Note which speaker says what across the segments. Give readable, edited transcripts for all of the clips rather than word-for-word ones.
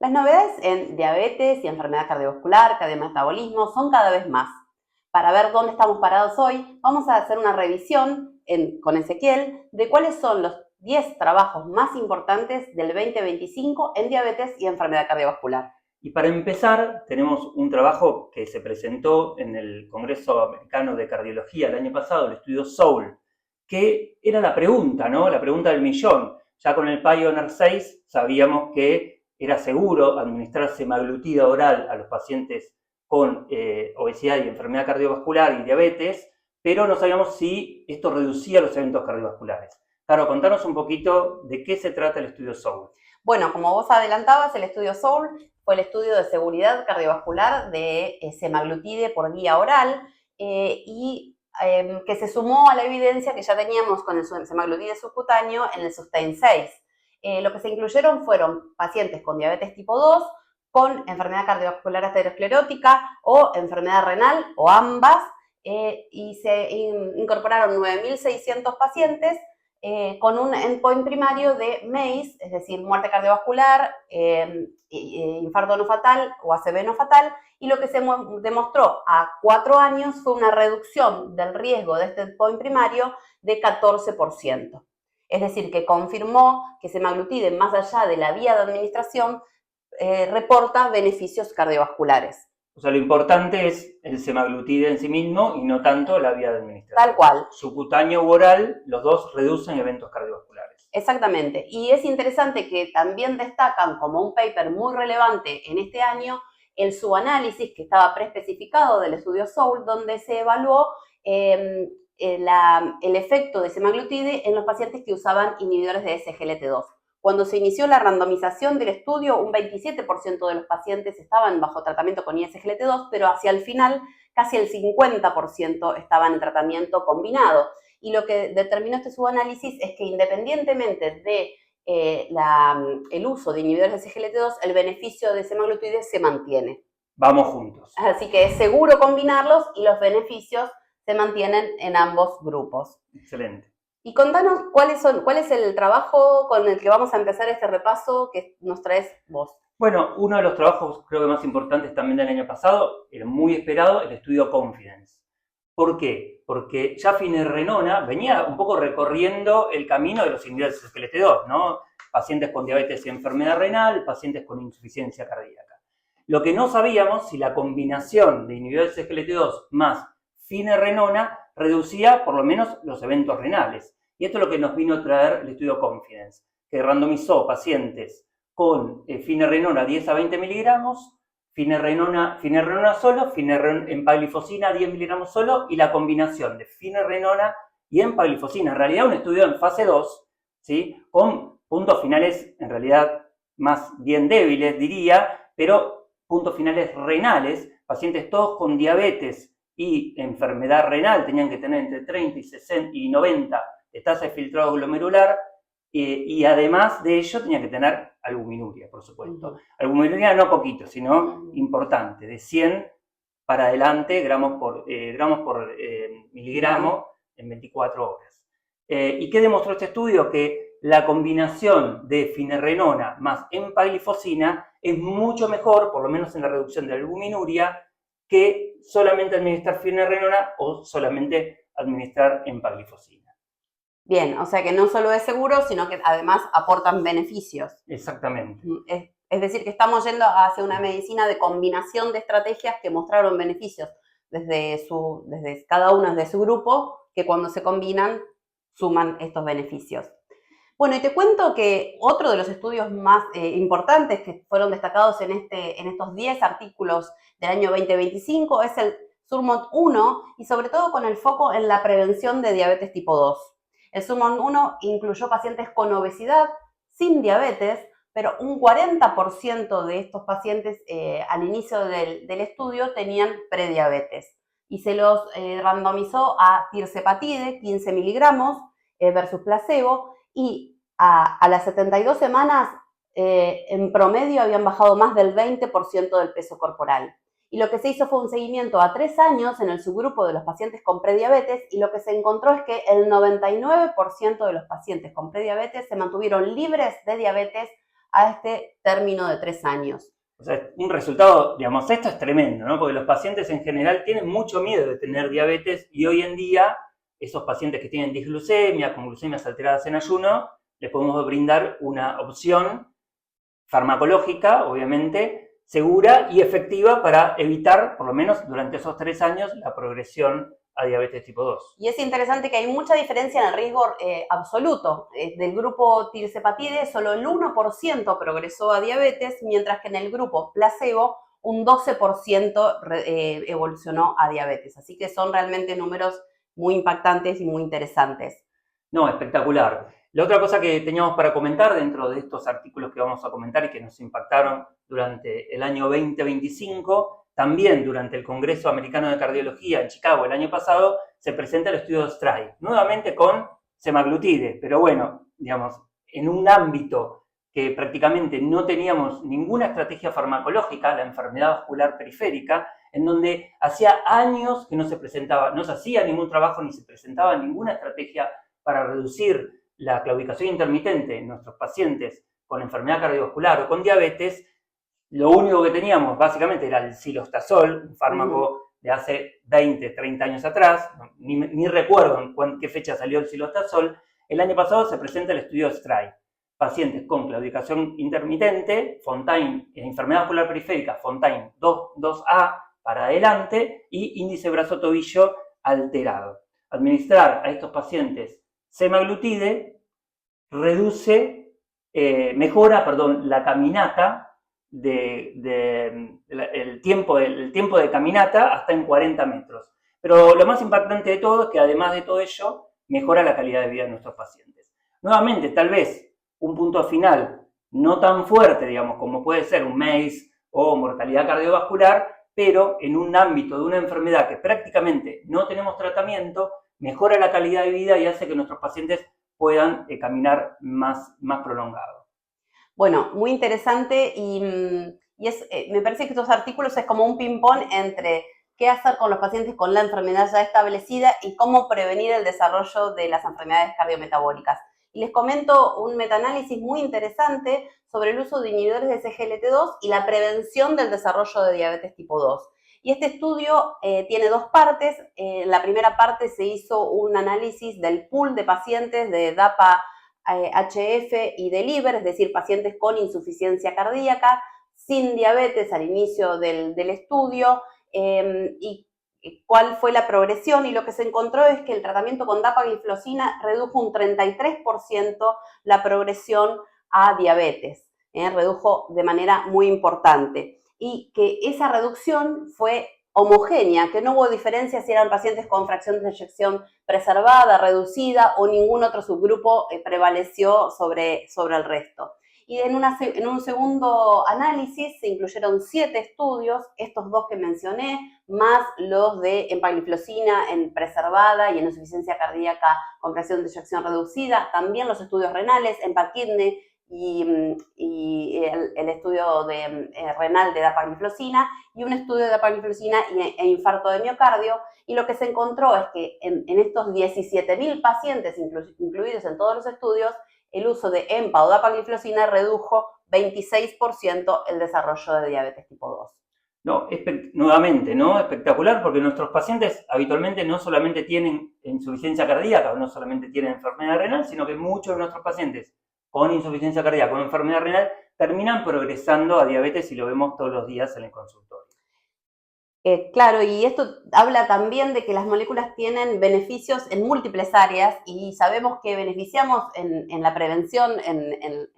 Speaker 1: Las novedades en diabetes y enfermedad cardiovascular, cardiometabolismo, son cada vez más. Para ver dónde estamos parados hoy, vamos a hacer una revisión con Ezequiel de cuáles son los 10 trabajos más importantes del 2025 en diabetes y enfermedad cardiovascular.
Speaker 2: Y para empezar, tenemos un trabajo que se presentó en el Congreso Americano de Cardiología el año pasado, el estudio SOUL, que era la pregunta, ¿no? La pregunta del millón. Ya con el Pioneer 6 sabíamos que era seguro administrar semaglutida oral a los pacientes con obesidad y enfermedad cardiovascular y diabetes, pero no sabíamos si esto reducía los eventos cardiovasculares. Claro, contanos un poquito de qué se trata el estudio SOUL.
Speaker 1: Bueno, como vos adelantabas, el estudio SOUL fue el estudio de seguridad cardiovascular de semaglutide por vía oral que se sumó a la evidencia que ya teníamos con el semaglutide subcutáneo en el SUSTAIN 6. Lo que se incluyeron fueron pacientes con diabetes tipo 2, con enfermedad cardiovascular aterosclerótica o enfermedad renal o ambas, y se incorporaron 9.600 pacientes con un endpoint primario de MACE, es decir, muerte cardiovascular, infarto no fatal o ACV no fatal, y lo que se demostró a 4 años fue una reducción del riesgo de este endpoint primario de 14%. Es decir, que confirmó que semaglutide, más allá de la vía de administración, reporta beneficios cardiovasculares.
Speaker 2: O sea, lo importante es el semaglutide en sí mismo y no tanto la vía de administración.
Speaker 1: Tal cual.
Speaker 2: Subcutáneo u oral, los dos reducen eventos cardiovasculares.
Speaker 1: Exactamente. Y es interesante que también destacan como un paper muy relevante en este año el subanálisis que estaba preespecificado del estudio SOUL, donde se evaluó el efecto de semaglutide en los pacientes que usaban inhibidores de SGLT2. Cuando se inició la randomización del estudio, un 27% de los pacientes estaban bajo tratamiento con ISGLT2, pero hacia el final casi el 50% estaban en tratamiento combinado. Y lo que determinó este subanálisis es que independientemente de el uso de inhibidores de SGLT2, el beneficio de semaglutide se mantiene.
Speaker 2: Vamos juntos.
Speaker 1: Así que es seguro combinarlos y los beneficios se mantienen en ambos grupos.
Speaker 2: Excelente.
Speaker 1: Y contanos cuál es el trabajo con el que vamos a empezar este repaso que nos traes vos.
Speaker 2: Bueno, uno de los trabajos creo que más importantes también del año pasado, el muy esperado, el estudio Confidence. ¿Por qué? Porque ya finerenona venía un poco recorriendo el camino de los inhibidores de SGLT2, ¿no? Pacientes con diabetes y enfermedad renal, pacientes con insuficiencia cardíaca. Lo que no sabíamos si la combinación de inhibidores de SGLT2 más finerenona reducía por lo menos los eventos renales. Y esto es lo que nos vino a traer el estudio Confidence, que randomizó pacientes con finerenona 10 a 20 miligramos, finerenona solo, empaglifosina 10 miligramos solo, y la combinación de finerenona y empaglifosina. En realidad un estudio en fase 2, ¿sí? Con puntos finales en realidad más bien débiles, diría, pero puntos finales renales, pacientes todos con diabetes y enfermedad renal tenían que tener entre 30 y 60 y 90 de tasa de filtrado glomerular, y además de ello tenían que tener albuminuria, por supuesto. Albuminuria no poquito, sino importante, de 100 para adelante gramos por miligramo en 24 horas. ¿Y qué demostró este estudio? Que la combinación de finerenona más empaglifosina es mucho mejor, por lo menos en la reducción de albuminuria, que solamente administrar finerenona o solamente administrar empaglifosina.
Speaker 1: Bien, o sea que no solo es seguro, sino que además aportan beneficios.
Speaker 2: Exactamente.
Speaker 1: Es decir, que estamos yendo hacia una medicina de combinación de estrategias que mostraron beneficios desde cada uno de su grupo, que cuando se combinan suman estos beneficios. Bueno, y te cuento que otro de los estudios más importantes que fueron destacados en estos 10 artículos del año 2025 es el SURMONT 1 y sobre todo con el foco en la prevención de diabetes tipo 2. El SURMONT 1 incluyó pacientes con obesidad sin diabetes, pero un 40% de estos pacientes al inicio del estudio tenían prediabetes. Y se los randomizó a tirzepatide, 15 miligramos, versus placebo, y a las 72 semanas en promedio habían bajado más del 20% del peso corporal. Y lo que se hizo fue un seguimiento a 3 años en el subgrupo de los pacientes con prediabetes, y lo que se encontró es que el 99% de los pacientes con prediabetes se mantuvieron libres de diabetes a este término de 3 años.
Speaker 2: O sea, un resultado, digamos, esto es tremendo, ¿no? Porque los pacientes en general tienen mucho miedo de tener diabetes y hoy en día esos pacientes que tienen disglucemia, con glucemias alteradas en ayuno, les podemos brindar una opción farmacológica, obviamente, segura y efectiva para evitar, por lo menos durante esos 3 años, la progresión a diabetes tipo 2.
Speaker 1: Y es interesante que hay mucha diferencia en el riesgo absoluto. Del grupo tirzepatide, solo el 1% progresó a diabetes, mientras que en el grupo placebo un 12% evolucionó a diabetes. Así que son realmente números muy impactantes y muy interesantes.
Speaker 2: No, espectacular. La otra cosa que teníamos para comentar dentro de estos artículos que vamos a comentar y que nos impactaron durante el año 2025, también durante el Congreso Americano de Cardiología en Chicago el año pasado, se presenta el estudio STRIDE, nuevamente con semaglutide, pero bueno, digamos, en un ámbito que prácticamente no teníamos ninguna estrategia farmacológica, la enfermedad vascular periférica, en donde hacía años que no se presentaba, no se hacía ningún trabajo ni se presentaba ninguna estrategia para reducir la claudicación intermitente en nuestros pacientes con enfermedad cardiovascular o con diabetes. Lo único que teníamos básicamente era el cilostazol, un fármaco de hace 20, 30 años atrás, ni recuerdo en qué fecha salió el cilostazol. El año pasado se presenta el estudio STRIDE, pacientes con claudicación intermitente, Fontaine, enfermedad vascular periférica, Fontaine 2A para adelante y índice brazo-tobillo alterado. Administrar a estos pacientes semaglutide mejora la caminata, el tiempo de caminata hasta en 40 metros. Pero lo más impactante de todo es que además de todo ello, mejora la calidad de vida de nuestros pacientes. Nuevamente, tal vez un punto final no tan fuerte, digamos, como puede ser un MACE o mortalidad cardiovascular, pero en un ámbito de una enfermedad que prácticamente no tenemos tratamiento, mejora la calidad de vida y hace que nuestros pacientes puedan caminar más prolongado.
Speaker 1: Bueno, muy interesante y me parece que estos artículos es como un ping-pong entre qué hacer con los pacientes con la enfermedad ya establecida y cómo prevenir el desarrollo de las enfermedades cardiometabólicas. Y les comento un metaanálisis muy interesante sobre el uso de inhibidores de SGLT2 y la prevención del desarrollo de diabetes tipo 2. Y este estudio tiene 2 partes. En la primera parte se hizo un análisis del pool de pacientes de DAPA HF y de liver, es decir, pacientes con insuficiencia cardíaca, sin diabetes al inicio del estudio, y cuál fue la progresión, y lo que se encontró es que el tratamiento con dapagliflozina redujo un 33% la progresión a diabetes, redujo de manera muy importante, y que esa reducción fue homogénea, que no hubo diferencia si eran pacientes con fracción de eyección preservada, reducida o ningún otro subgrupo prevaleció sobre el resto. Y en un segundo análisis se incluyeron 7 estudios, estos 2 que mencioné, más los de empagliflozina en preservada y en insuficiencia cardíaca con fracción de eyección reducida, también los estudios renales, EMPA-KIDNEY y el estudio renal de dapagliflozina y un estudio de dapagliflozina e infarto de miocardio. Y lo que se encontró es que en estos 17.000 pacientes incluidos en todos los estudios, el uso de EMPA o dapagliflozina redujo 26% el desarrollo de diabetes tipo 2.
Speaker 2: No, nuevamente, ¿no? Espectacular, porque nuestros pacientes habitualmente no solamente tienen insuficiencia cardíaca o no solamente tienen enfermedad renal, sino que muchos de nuestros pacientes con insuficiencia cardíaca o enfermedad renal terminan progresando a diabetes y lo vemos todos los días en el consultorio.
Speaker 1: Claro, y esto habla también de que las moléculas tienen beneficios en múltiples áreas y sabemos que beneficiamos en la prevención, en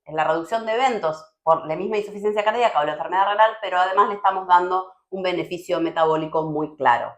Speaker 1: la reducción de eventos por la misma insuficiencia cardíaca o la enfermedad renal, pero además le estamos dando un beneficio metabólico muy claro.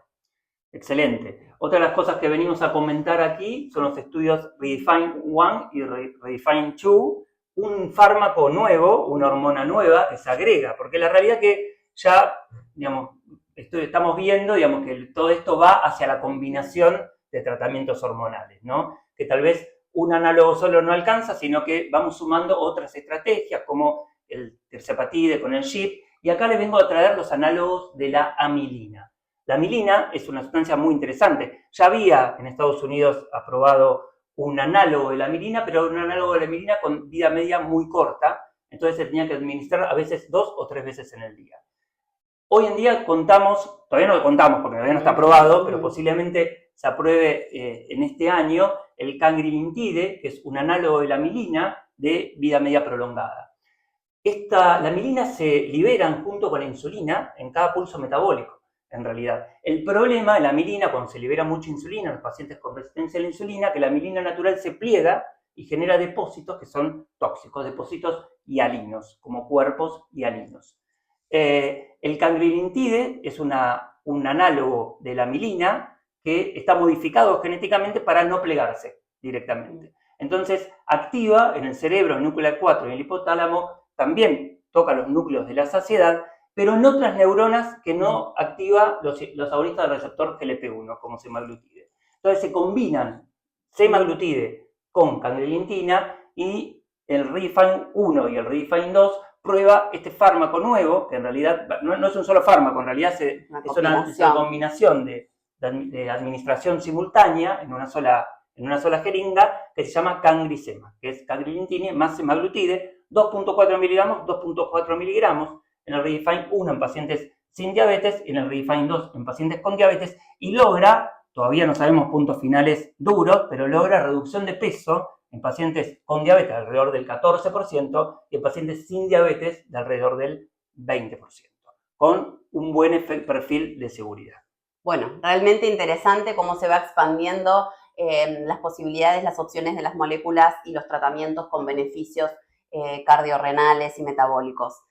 Speaker 2: Excelente. Otra de las cosas que venimos a comentar aquí son los estudios REDEFINE 1 y REDEFINE 2, un fármaco nuevo, una hormona nueva que se agrega, porque la realidad es que ya, digamos, estamos viendo, digamos, que todo esto va hacia la combinación de tratamientos hormonales, ¿no? Que tal vez un análogo solo no alcanza, sino que vamos sumando otras estrategias como el tirzepatide con el GIP, y acá les vengo a traer los análogos de la amilina. La amilina es una sustancia muy interesante. Ya había en Estados Unidos aprobado un análogo de la amilina, pero un análogo de la amilina con vida media muy corta. Entonces se tenía que administrar a veces 2 o 3 veces en el día. Hoy en día contamos, todavía no lo contamos porque todavía no está aprobado, pero posiblemente se apruebe en este año el cangrilintide, que es un análogo de la milina de vida media prolongada. La milina se liberan junto con la insulina en cada pulso metabólico, en realidad. El problema de la milina, cuando se libera mucha insulina en los pacientes con resistencia a la insulina, que la milina natural se pliega y genera depósitos que son tóxicos, depósitos hialinos, como cuerpos hialinos. El cangrilintide es un análogo de la milina que está modificado genéticamente para no plegarse directamente. Entonces, activa en el cerebro, el núcleo 4 y el hipotálamo, también toca los núcleos de la saciedad, pero en otras neuronas que no activa los agonistas del receptor GLP-1, como semaglutide. Entonces, se combinan semaglutide con cangrilintina y el Redefine 1 y el Redefine 2 prueba este fármaco nuevo, que en realidad no es un solo fármaco, en realidad es una combinación de administración simultánea en una sola jeringa, que se llama cangrisema, que es cangrilintina más semaglutide, 2.4 miligramos, 2.4 miligramos, en el Redefine 1 en pacientes sin diabetes y en el Redefine 2 en pacientes con diabetes, y logra, todavía no sabemos puntos finales duros, pero logra reducción de peso en pacientes con diabetes de alrededor del 14% y en pacientes sin diabetes de alrededor del 20%, con un buen perfil de seguridad.
Speaker 1: Bueno, realmente interesante cómo se va expandiendo las posibilidades, las opciones de las moléculas y los tratamientos con beneficios cardiorrenales y metabólicos.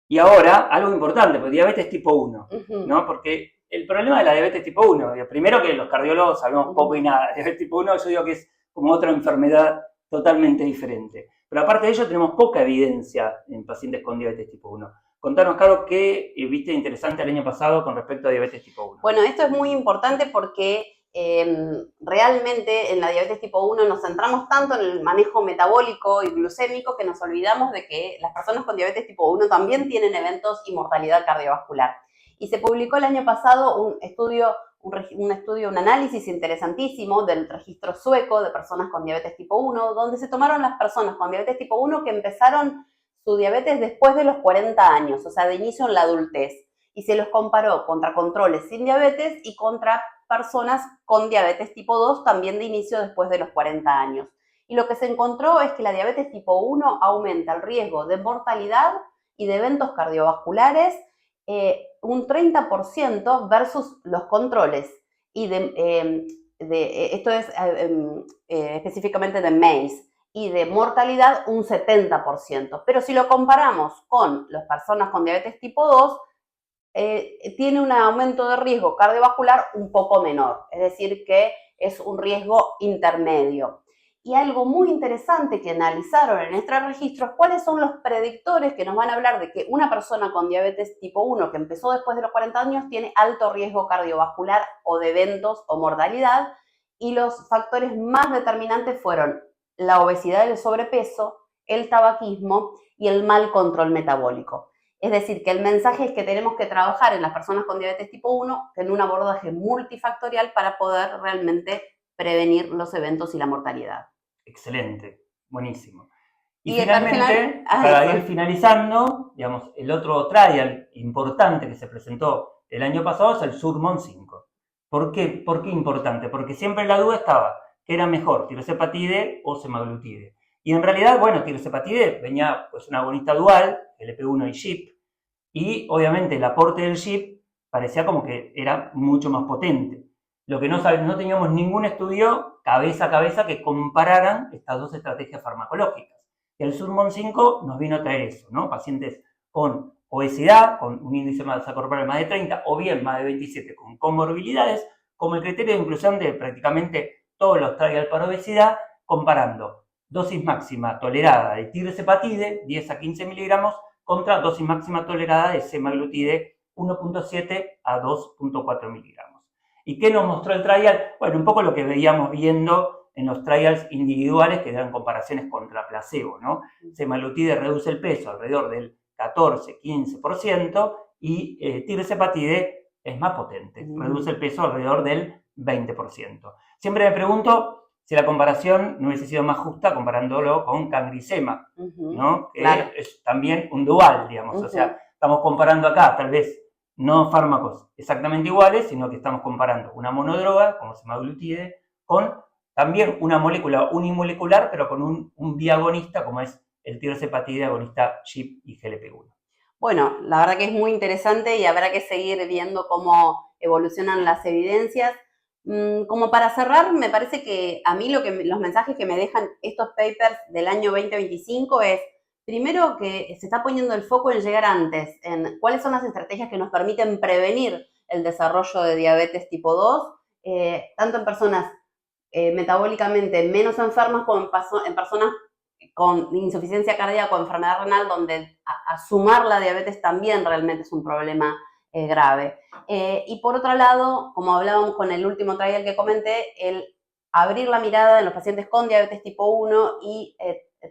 Speaker 2: Y ahora, algo importante, pues diabetes tipo 1, ¿no? Porque el problema de la diabetes tipo 1, primero que los cardiólogos sabemos poco y nada. Diabetes tipo 1 yo digo que es como otra enfermedad totalmente diferente. Pero aparte de ello tenemos poca evidencia en pacientes con diabetes tipo 1. Contanos, Caro, ¿qué viste interesante el año pasado con respecto a diabetes tipo 1?
Speaker 1: Bueno, esto es muy importante porque realmente en la diabetes tipo 1 nos centramos tanto en el manejo metabólico y glucémico que nos olvidamos de que las personas con diabetes tipo 1 también tienen eventos y mortalidad cardiovascular. Y se publicó el año pasado un análisis interesantísimo del registro sueco de personas con diabetes tipo 1, donde se tomaron las personas con diabetes tipo 1 que empezaron su diabetes después de los 40 años, o sea, de inicio en la adultez, y se los comparó contra controles sin diabetes y contra personas con diabetes tipo 2 también de inicio después de los 40 años. Y lo que se encontró es que la diabetes tipo 1 aumenta el riesgo de mortalidad y de eventos cardiovasculares un 30% versus los controles. Y esto es específicamente de MACE. Y de mortalidad un 70%. Pero si lo comparamos con las personas con diabetes tipo 2, tiene un aumento de riesgo cardiovascular un poco menor, es decir, que es un riesgo intermedio. Y algo muy interesante que analizaron en este registro es cuáles son los predictores que nos van a hablar de que una persona con diabetes tipo 1 que empezó después de los 40 años tiene alto riesgo cardiovascular o de eventos o mortalidad, y los factores más determinantes fueron la obesidad y el sobrepeso, el tabaquismo y el mal control metabólico. Es decir, que el mensaje es que tenemos que trabajar en las personas con diabetes tipo 1 en un abordaje multifactorial para poder realmente prevenir los eventos y la mortalidad.
Speaker 2: Excelente, buenísimo. Y finalmente, para ir finalizando, digamos, el otro trial importante que se presentó el año pasado es el Surmont 5. ¿Por qué importante? Porque siempre la duda estaba que era mejor tirzepatide o semaglutide. Y en realidad, bueno, tirzepatide venía pues un agonista dual, GLP-1 y GIP, y obviamente el aporte del GIP parecía como que era mucho más potente. Lo que no teníamos ningún estudio cabeza a cabeza que compararan estas dos estrategias farmacológicas. El Surmont 5 nos vino a traer eso, ¿no? Pacientes con obesidad, con un índice de masa corporal más de 30 o bien más de 27 con comorbilidades, como el criterio de inclusión de prácticamente todos los trials para obesidad, comparando dosis máxima tolerada de tirzepatide, 10 a 15 miligramos, contra dosis máxima tolerada de semaglutide, 1.7 a 2.4 miligramos. ¿Y qué nos mostró el trial? Bueno, un poco lo que veíamos viendo en los trials individuales que dan comparaciones contra placebo, ¿no? Semaglutide reduce el peso alrededor del 14-15% y tirzepatide es más potente, reduce el peso alrededor del 20%. Siempre me pregunto si la comparación no hubiese sido más justa comparándolo con cangrisema, ¿no? Que
Speaker 1: claro.
Speaker 2: es también un dual, digamos. O sea, estamos comparando acá, tal vez, no fármacos exactamente iguales, sino que estamos comparando una monodroga, como semaglutide, con también una molécula unimolecular, pero con un biagonista, como es el tirzepatide agonista GIP y GLP-1.
Speaker 1: Bueno, la verdad que es muy interesante y habrá que seguir viendo cómo evolucionan las evidencias. Como para cerrar, me parece que a mí los mensajes que me dejan estos papers del año 2025 es, primero, que se está poniendo el foco en llegar antes, en cuáles son las estrategias que nos permiten prevenir el desarrollo de diabetes tipo 2, tanto en personas metabólicamente menos enfermas como en personas con insuficiencia cardíaca o enfermedad renal, donde a sumar la diabetes también realmente es un problema grave. Y por otro lado, como hablábamos con el último trial que comenté, el abrir la mirada en los pacientes con diabetes tipo 1 y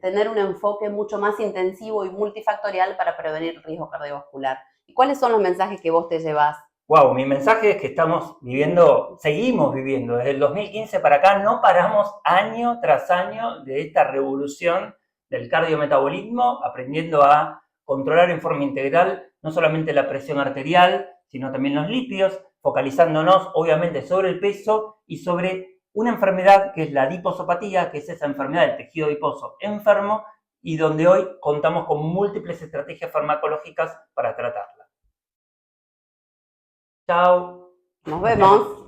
Speaker 1: tener un enfoque mucho más intensivo y multifactorial para prevenir el riesgo cardiovascular. ¿Y cuáles son los mensajes que vos te llevas?
Speaker 2: Wow, mi mensaje es que seguimos viviendo, desde el 2015 para acá, no paramos año tras año de esta revolución del cardiometabolismo, aprendiendo a controlar en forma integral no solamente la presión arterial, sino también los lípidos, focalizándonos obviamente sobre el peso y sobre una enfermedad que es la adiposopatía, que es esa enfermedad del tejido adiposo enfermo y donde hoy contamos con múltiples estrategias farmacológicas para tratarla. Chao.
Speaker 1: Nos vemos.